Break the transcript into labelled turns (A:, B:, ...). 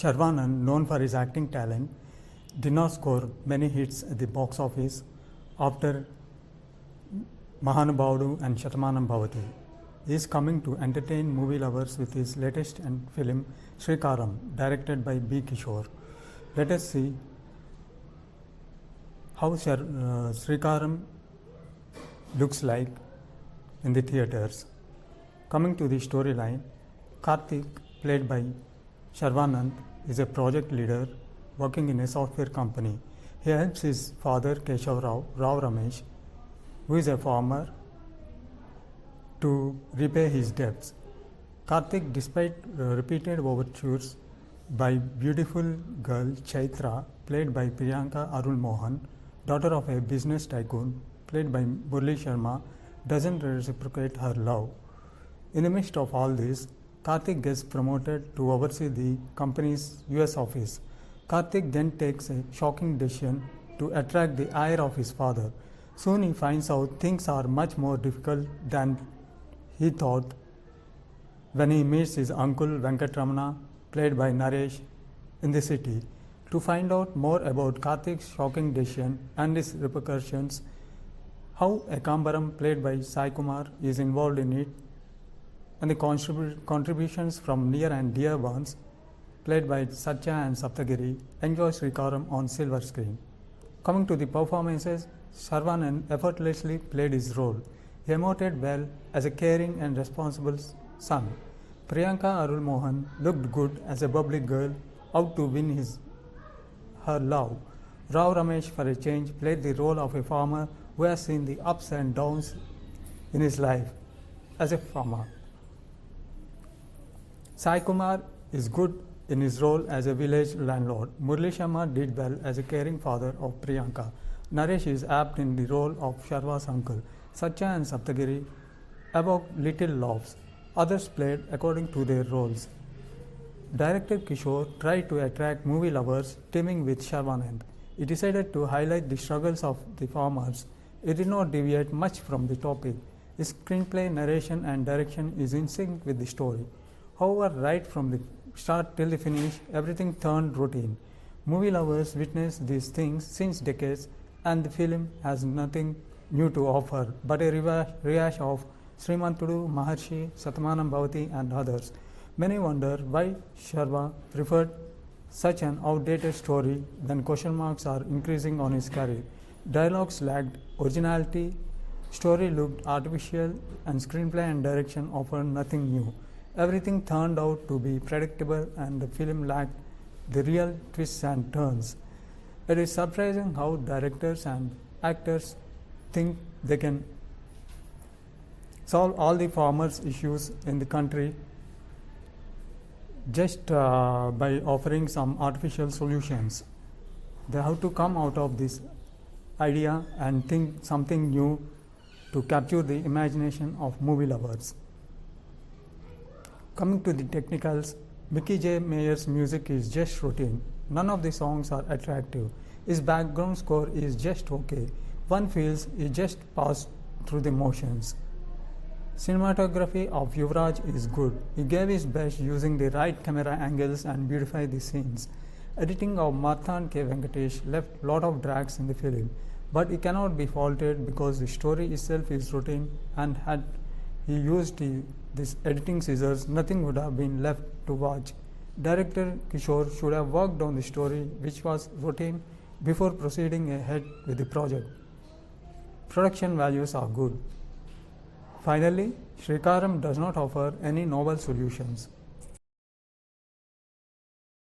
A: Saravanan, known for his acting talent, did not score many hits at the box office after Mahanubhavudu and Shatamanam Bhavati. He is coming to entertain movie lovers with his latest film Srikaram, directed by B. Kishore. Let us see how Srikaram looks like in the theatres. Coming to the storyline, Karthik, played by Saravanan, is a project leader working in a software company. He helps his father Keshav Rao Ramesh, who is a farmer, to repay his debts. Karthik, despite repeated overtures by beautiful girl Chaitra, played by Priyanka Arul Mohan, daughter of a business tycoon, played by Murli Sharma, doesn't reciprocate her love. In the midst of all this, Karthik gets promoted to oversee the company's US office. Karthik then takes a shocking decision to attract the ire of his father. Soon he finds out things are much more difficult than he thought when he meets his uncle Venkatramana, played by Naresh, in the city. To find out more about Karthik's shocking decision and its repercussions, how Ekambaram, played by Sai Kumar, is involved in it, and the contributions from near and dear ones, played by Satya and Saptagiri, enjoy Srikaram on silver screen. Coming to the performances, Saravanan effortlessly played his role. He emoted well as a caring and responsible son. Priyanka Arul Mohan looked good as a bubbly girl out to win her love. Rao Ramesh, for a change, played the role of a farmer who has seen the ups and downs in his life as a farmer. Sai Kumar is good in his role as a village landlord. Murli Sharma did well as a caring father of Priyanka. Naresh is apt in the role of Sharva's uncle. Satya and Saptagiri evoked little laughs. Others played according to their roles. Director Kishore tried to attract movie lovers teaming with Saravanan. He decided to highlight the struggles of the farmers. It did not deviate much from the topic. His screenplay, narration and direction is in sync with the story. However, right from the start till the finish, everything turned routine. Movie lovers witnessed these things since decades, and the film has nothing new to offer but a rehash of Srimantudu, Maharshi, Shatamanam Bhavati and others. Many wonder why Sharma preferred such an outdated story when question marks are increasing on his career. Dialogues lacked originality, story looked artificial, and screenplay and direction offered nothing new. Everything turned out to be predictable and the film lacked the real twists and turns. It is surprising how directors and actors think they can solve all the farmers' issues in the country just by offering some artificial solutions. They have to come out of this idea and think something new to capture the imagination of movie lovers. Coming to the technicals, Mickey J. Mayer's music is just routine. None of the songs are attractive. His background score is just okay. One feels he just passed through the motions. Cinematography of Yuvraj is good. He gave his best using the right camera angles and beautified the scenes. Editing of Marthan K. Venkatesh left lot of drags in the film, but it cannot be faulted because the story itself is routine, and had he used this editing scissors, nothing would have been left to watch. Director Kishore should have worked on the story, which was routine, before proceeding ahead with the project. Production values are good. Finally, Srikaram does not offer any novel solutions.